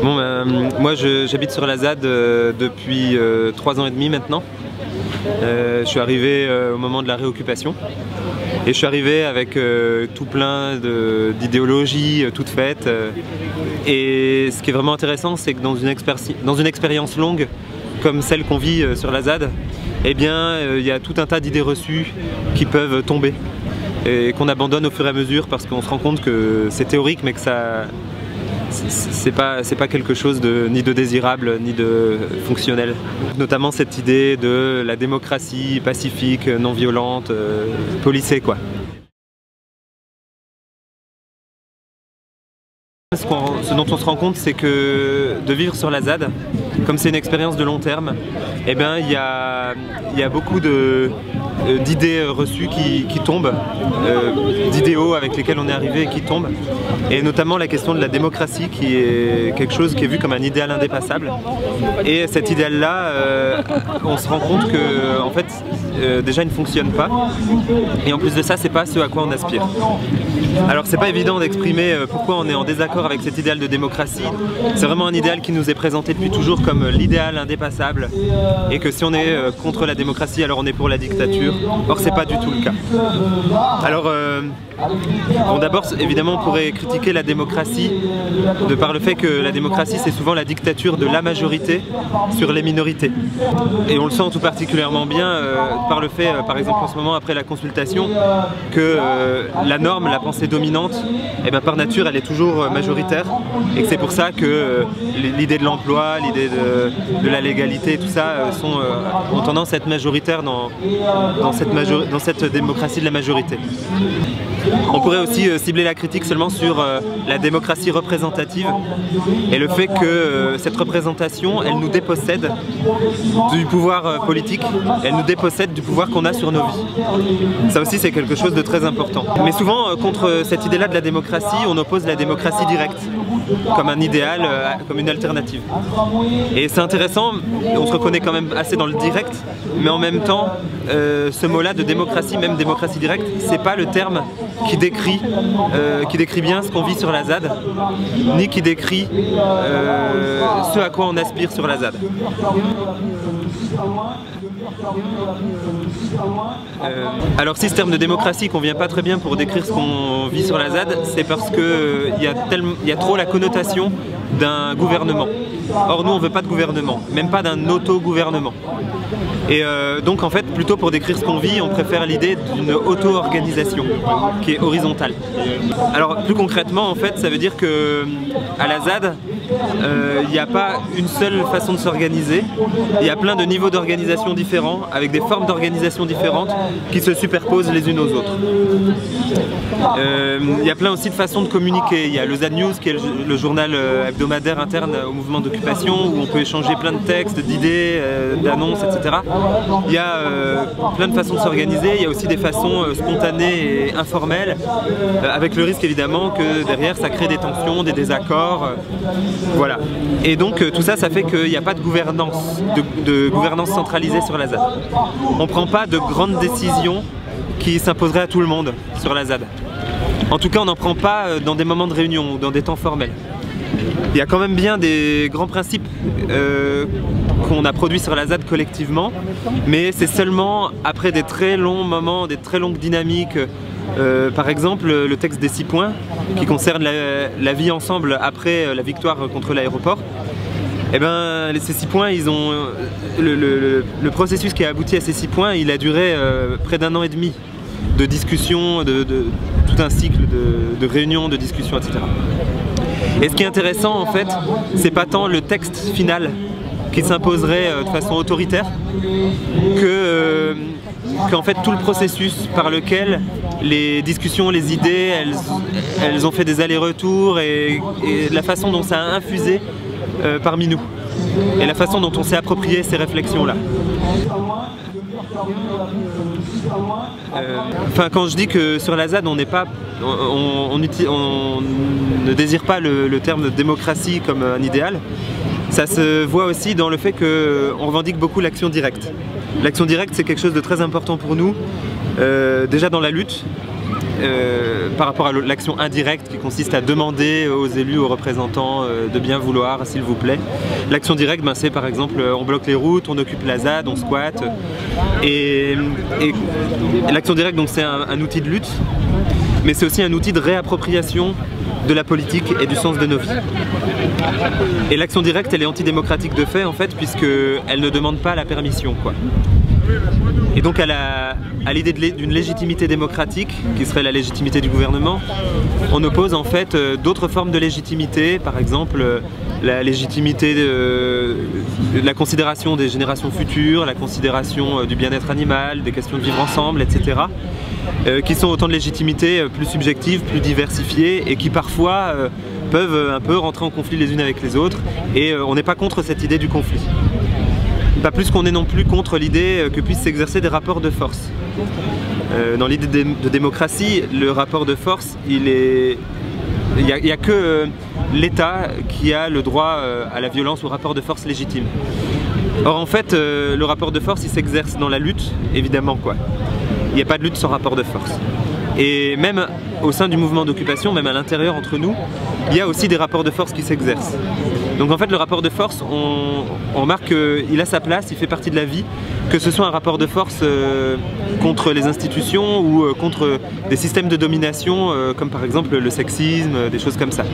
Bon, moi j'habite sur la ZAD depuis 3 ans et demi maintenant. Je suis arrivé au moment de la réoccupation et je suis arrivé avec tout plein d'idéologies toutes faites. Et ce qui est vraiment intéressant, c'est que dans une expérience longue comme celle qu'on vit sur la ZAD, eh bien il y a tout un tas d'idées reçues qui peuvent tomber et qu'on abandonne au fur et à mesure parce qu'on se rend compte que c'est théorique mais que ça c'est pas quelque chose ni de désirable ni de fonctionnel. Notamment cette idée de la démocratie pacifique, non violente, policée quoi. Ce dont on se rend compte, c'est que de vivre sur la ZAD, comme c'est une expérience de long terme, eh bien, il y a beaucoup d'idées reçues qui tombent, d'idéaux avec lesquels on est arrivé et qui tombent, et notamment la question de la démocratie qui est quelque chose qui est vu comme un idéal indépassable. Et cet idéal-là, on se rend compte que, en fait, déjà il ne fonctionne pas, et en plus de ça, c'est pas ce à quoi on aspire. Alors c'est pas évident d'exprimer pourquoi on est en désaccord avec cet idéal de démocratie. C'est vraiment un idéal qui nous est présenté depuis toujours comme l'idéal indépassable et que si on est contre la démocratie alors on est pour la dictature. Or c'est pas du tout le cas. Alors bon, d'abord évidemment on pourrait critiquer la démocratie de par le fait que la démocratie c'est souvent la dictature de la majorité sur les minorités. Et on le sent tout particulièrement bien par le fait par exemple en ce moment après la consultation que la norme, la pensée dominante, eh bien, par nature elle est toujours majoritaire et que c'est pour ça que l'idée de l'emploi, l'idée de la légalité, tout ça ont tendance à être majoritaires dans cette démocratie de la majorité. On pourrait aussi cibler la critique seulement sur la démocratie représentative et le fait que cette représentation, elle nous dépossède du pouvoir politique, elle nous dépossède du pouvoir qu'on a sur nos vies. Ça aussi c'est quelque chose de très important. Mais souvent contre cette idée-là de la démocratie, on oppose la démocratie directe comme un idéal, comme une alternative. Et c'est intéressant, on se reconnaît quand même assez dans le direct, mais en même temps, ce mot-là de démocratie, même démocratie directe, c'est pas le terme qui décrit bien ce qu'on vit sur la ZAD, ni qui décrit ce à quoi on aspire sur la ZAD. Alors si ce terme de démocratie convient pas très bien pour décrire ce qu'on vit sur la ZAD, c'est parce qu'il y a trop la connotation d'un gouvernement. Or nous on veut pas de gouvernement, même pas d'un auto-gouvernement. Et donc en fait plutôt pour décrire ce qu'on vit, on préfère l'idée d'une auto-organisation qui est horizontale. Alors plus concrètement en fait ça veut dire que à la ZAD il n'y a pas une seule façon de s'organiser, il y a plein de niveaux d'organisation différents, avec des formes d'organisation différentes qui se superposent les unes aux autres. Il y a plein aussi de façons de communiquer, il y a le ZAD News qui est le journal hebdomadaire interne au mouvement d'occupation où on peut échanger plein de textes, d'idées, d'annonces, etc. Il y a plein de façons de s'organiser, il y a aussi des façons spontanées et informelles, avec le risque évidemment que derrière ça crée des tensions, des désaccords. Voilà. Et donc tout ça, ça fait qu'il n'y a pas de gouvernance, de gouvernance centralisée sur la ZAD. On ne prend pas de grandes décisions qui s'imposeraient à tout le monde sur la ZAD. En tout cas, on n'en prend pas dans des moments de réunion ou dans des temps formels. Il y a quand même bien des grands principes qu'on a produits sur la ZAD collectivement, mais c'est seulement après des très longs moments, des très longues dynamiques. Par exemple, le texte des 6 points qui concerne la vie ensemble après la victoire contre l'aéroport. Eh ben, ces 6 points, ils ont le processus qui a abouti à ces 6 points, il a duré près d'1 an et demi de discussions, tout un cycle de réunions, de discussions, etc. Et ce qui est intéressant en fait, c'est pas tant le texte final qui s'imposerait de façon autoritaire qu'en fait tout le processus par lequel les discussions, les idées, elles ont fait des allers-retours et la façon dont ça a infusé parmi nous et la façon dont on s'est approprié ces réflexions-là. Enfin, quand je dis que sur la ZAD on ne désire pas le terme de démocratie comme un idéal, ça se voit aussi dans le fait qu'on revendique beaucoup l'action directe. L'action directe c'est quelque chose de très important pour nous, déjà dans la lutte, par rapport à l'action indirecte qui consiste à demander aux élus, aux représentants de bien vouloir, s'il vous plaît. L'action directe, c'est par exemple on bloque les routes, on occupe la ZAD, on squatte. Et l'action directe, donc c'est un outil de lutte, mais c'est aussi un outil de réappropriation de la politique et du sens de nos vies. Et l'action directe, elle est antidémocratique de fait, en fait, puisqu'elle ne demande pas la permission, quoi. Et donc à l'idée d'une légitimité démocratique, qui serait la légitimité du gouvernement, on oppose en fait d'autres formes de légitimité, par exemple la légitimité de la considération des générations futures, la considération du bien-être animal, des questions de vivre ensemble, etc. Qui sont autant de légitimités plus subjectives, plus diversifiées et qui parfois peuvent un peu rentrer en conflit les unes avec les autres, et on n'est pas contre cette idée du conflit. Pas plus qu'on est non plus contre l'idée que puissent s'exercer des rapports de force. Dans l'idée de démocratie, le rapport de force, il n'y a que l'État qui a le droit à la violence ou au rapport de force légitime. Or en fait, le rapport de force, il s'exerce dans la lutte, évidemment, quoi. Il n'y a pas de lutte sans rapport de force. Et même au sein du mouvement d'occupation, même à l'intérieur entre nous, il y a aussi des rapports de force qui s'exercent. Donc en fait le rapport de force, on remarque qu'il a sa place, il fait partie de la vie, que ce soit un rapport de force contre les institutions ou contre des systèmes de domination comme par exemple le sexisme, des choses comme ça.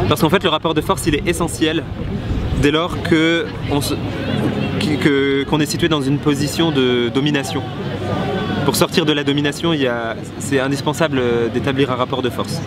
Parce qu'en fait le rapport de force il est essentiel dès lors qu'on est situé dans une position de domination. Pour sortir de la domination, c'est indispensable d'établir un rapport de force.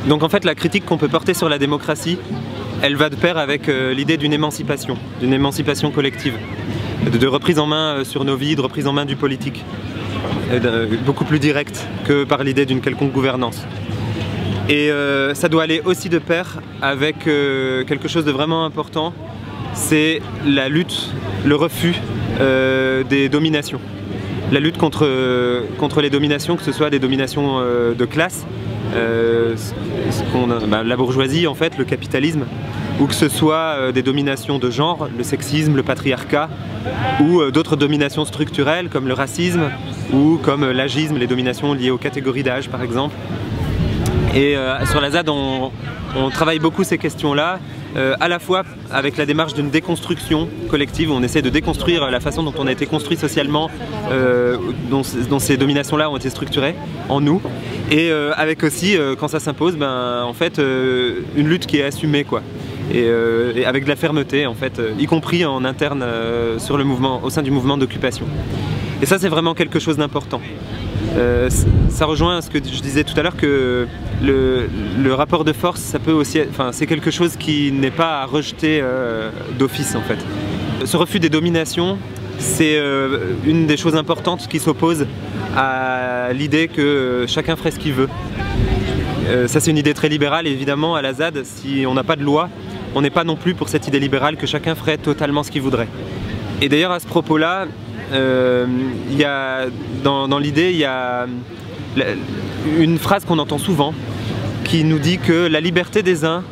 Donc en fait la critique qu'on peut porter sur la démocratie, elle va de pair avec l'idée d'une émancipation collective, de reprise en main sur nos vies, de reprise en main du politique, beaucoup plus directe que par l'idée d'une quelconque gouvernance. Et ça doit aller aussi de pair avec quelque chose de vraiment important, c'est la lutte, le refus des dominations. La lutte contre les dominations, que ce soit des dominations de classe, la bourgeoisie en fait, le capitalisme, ou que ce soit des dominations de genre, le sexisme, le patriarcat, ou d'autres dominations structurelles comme le racisme, ou comme l'agisme, les dominations liées aux catégories d'âge par exemple. Et sur la ZAD, on travaille beaucoup ces questions-là, à la fois avec la démarche d'une déconstruction collective, où on essaie de déconstruire la façon dont on a été construit socialement, dont ces dominations-là ont été structurées en nous, et avec aussi, quand ça s'impose, en fait, une lutte qui est assumée, quoi. Et avec de la fermeté, en fait, y compris en interne sur le mouvement, au sein du mouvement d'occupation. Et ça, c'est vraiment quelque chose d'important. Ça rejoint ce que je disais tout à l'heure, que le rapport de force, ça peut aussi, c'est quelque chose qui n'est pas à rejeter d'office en fait. Ce refus des dominations, c'est une des choses importantes qui s'oppose à l'idée que chacun ferait ce qu'il veut. Ça c'est une idée très libérale, et évidemment à la ZAD, si on n'a pas de loi, on n'est pas non plus pour cette idée libérale que chacun ferait totalement ce qu'il voudrait. Et d'ailleurs à ce propos-là, dans l'idée, il y a une phrase qu'on entend souvent qui nous dit que la liberté des uns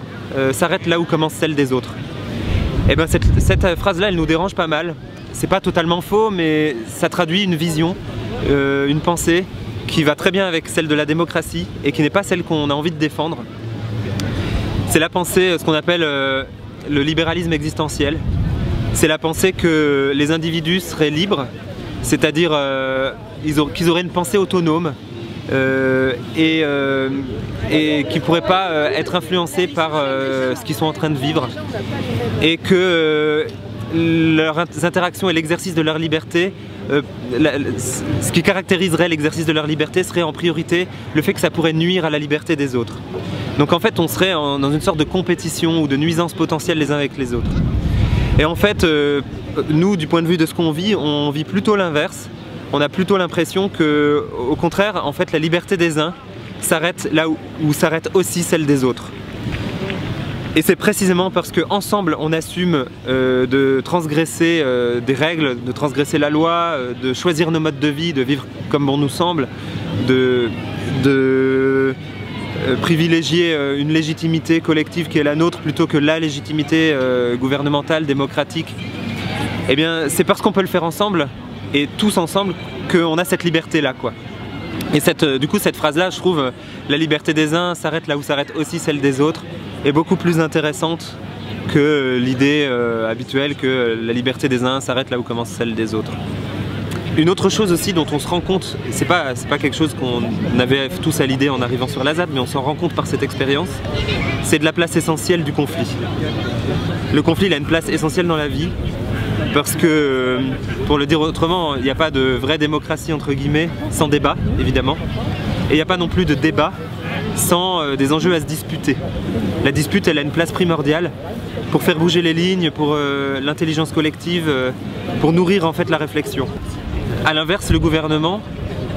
s'arrête là où commence celle des autres. Et bien cette phrase-là, elle nous dérange pas mal. C'est pas totalement faux, mais ça traduit une vision, une pensée qui va très bien avec celle de la démocratie et qui n'est pas celle qu'on a envie de défendre. C'est la pensée, ce qu'on appelle le libéralisme existentiel. C'est la pensée que les individus seraient libres, c'est-à-dire qu'ils auraient une pensée autonome et qui ne pourraient pas être influencés par ce qu'ils sont en train de vivre, et que leurs interactions et l'exercice de leur liberté, ce qui caractériserait l'exercice de leur liberté serait en priorité le fait que ça pourrait nuire à la liberté des autres. Donc en fait on serait dans une sorte de compétition ou de nuisance potentielle les uns avec les autres. Et en fait, nous, du point de vue de ce qu'on vit, on vit plutôt l'inverse. On a plutôt l'impression que, au contraire, en fait, la liberté des uns s'arrête là où s'arrête aussi celle des autres. Et c'est précisément parce qu'ensemble, on assume de transgresser des règles, de transgresser la loi, de choisir nos modes de vie, de vivre comme bon nous semble, de privilégier une légitimité collective qui est la nôtre plutôt que la légitimité gouvernementale, démocratique. Eh bien c'est parce qu'on peut le faire ensemble et tous ensemble qu'on a cette liberté là quoi. Et du coup cette phrase là, je trouve, la liberté des uns s'arrête là où s'arrête aussi celle des autres, est beaucoup plus intéressante que l'idée habituelle que la liberté des uns s'arrête là où commence celle des autres. Une autre chose aussi dont on se rend compte, c'est pas quelque chose qu'on avait tous à l'idée en arrivant sur la ZAD, mais on s'en rend compte par cette expérience, c'est de la place essentielle du conflit. Le conflit il a une place essentielle dans la vie, parce que, pour le dire autrement, il n'y a pas de vraie démocratie entre guillemets sans débat, évidemment, et il n'y a pas non plus de débat sans des enjeux à se disputer. La dispute elle a une place primordiale pour faire bouger les lignes, pour l'intelligence collective, pour nourrir en fait la réflexion. A l'inverse, le gouvernement,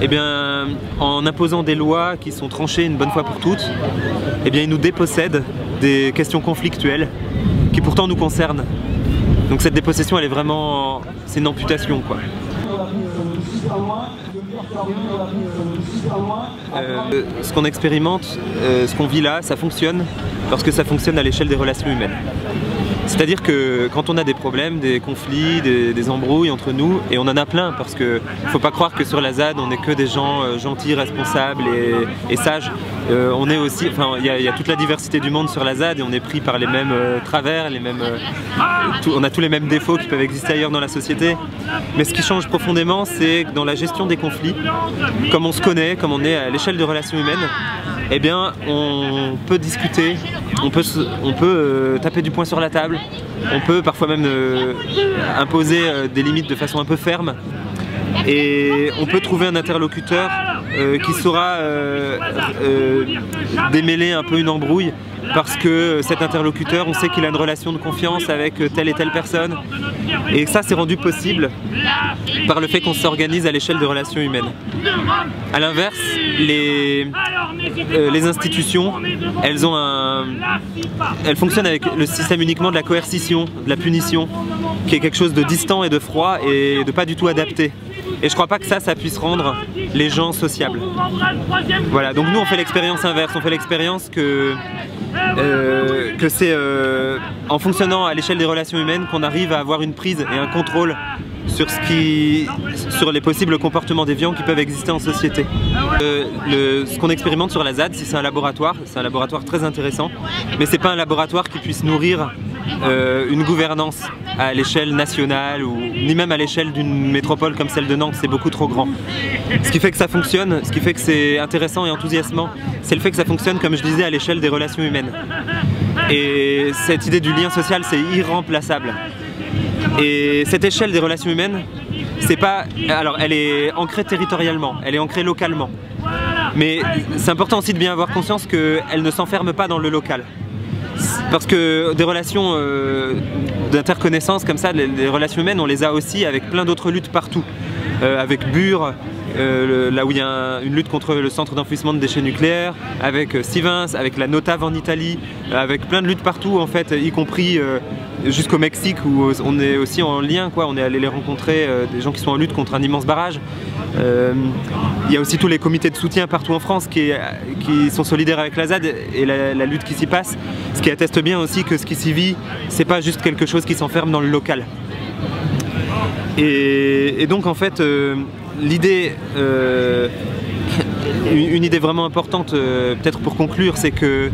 eh bien, en imposant des lois qui sont tranchées une bonne fois pour toutes, eh bien, il nous dépossède des questions conflictuelles qui pourtant nous concernent. Donc cette dépossession, elle est vraiment, c'est une amputation quoi. Ce qu'on expérimente, ce qu'on vit là, ça fonctionne parce que ça fonctionne à l'échelle des relations humaines. C'est-à-dire que quand on a des problèmes, des conflits, des embrouilles entre nous, et on en a plein parce que faut pas croire que sur la ZAD on n'est que des gens gentils, responsables et sages. On est aussi, enfin il y a toute la diversité du monde sur la ZAD et on est pris par les mêmes travers, on a tous les mêmes défauts qui peuvent exister ailleurs dans la société. Mais ce qui change profondément, c'est que dans la gestion des conflits, comme on se connaît, comme on est à l'échelle de relations humaines, eh bien on peut discuter, on peut taper du poing sur la table, on peut parfois même imposer des limites de façon un peu ferme et on peut trouver un interlocuteur qui saura démêler un peu une embrouille parce que cet interlocuteur, on sait qu'il a une relation de confiance avec telle et telle personne et ça c'est rendu possible par le fait qu'on s'organise à l'échelle de relations humaines. A l'inverse, les institutions, elles fonctionnent avec le système uniquement de la coercition, de la punition, qui est quelque chose de distant et de froid et de pas du tout adapté. Et je crois pas que ça puisse rendre les gens sociables. Voilà, donc nous on fait l'expérience inverse, on fait l'expérience que c'est en fonctionnant à l'échelle des relations humaines qu'on arrive à avoir une prise et un contrôle sur les possibles comportements déviants qui peuvent exister en société. Ce qu'on expérimente sur la ZAD, c'est un laboratoire très intéressant, mais c'est pas un laboratoire qui puisse nourrir une gouvernance à l'échelle nationale ou ni même à l'échelle d'une métropole comme celle de Nantes, c'est beaucoup trop grand. Ce qui fait que ça fonctionne, ce qui fait que c'est intéressant et enthousiasmant, c'est le fait que ça fonctionne, comme je disais, à l'échelle des relations humaines. Et cette idée du lien social, c'est irremplaçable. Et cette échelle des relations humaines, c'est pas, alors elle est ancrée territorialement, elle est ancrée localement. Mais c'est important aussi de bien avoir conscience qu'elle ne s'enferme pas dans le local. Parce que des relations d'interconnaissance comme ça, les relations humaines, on les a aussi avec plein d'autres luttes partout. Avec Bure, là où il y a une lutte contre le centre d'enfouissement de déchets nucléaires, avec Sivins, avec la Notave en Italie, avec plein de luttes partout en fait, y compris jusqu'au Mexique où on est aussi en lien, quoi. On est allé les rencontrer, des gens qui sont en lutte contre un immense barrage. Il y a aussi tous les comités de soutien partout en France qui sont solidaires avec la ZAD et la lutte qui s'y passe, ce qui atteste bien aussi que ce qui s'y vit, c'est pas juste quelque chose qui s'enferme dans le local. Et donc en fait, l'idée, une idée vraiment importante, peut-être pour conclure, c'est que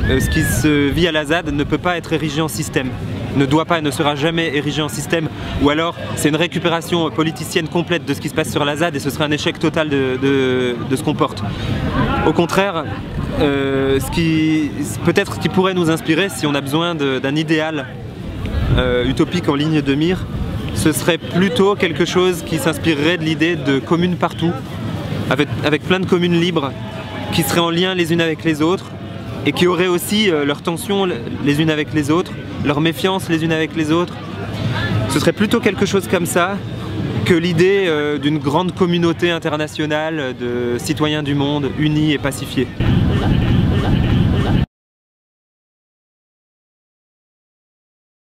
ce qui se vit à la ZAD ne peut pas être érigé en système, ne doit pas et ne sera jamais érigé en système, ou alors c'est une récupération politicienne complète de ce qui se passe sur la ZAD et ce serait un échec total de ce qu'on porte. Au contraire, peut-être ce qui pourrait nous inspirer, si on a besoin d'un idéal utopique en ligne de mire, ce serait plutôt quelque chose qui s'inspirerait de l'idée de communes partout, avec plein de communes libres, qui seraient en lien les unes avec les autres, et qui auraient aussi leurs tensions les unes avec les autres, leur méfiance les unes avec les autres. Ce serait plutôt quelque chose comme ça que l'idée d'une grande communauté internationale de citoyens du monde unis et pacifiés.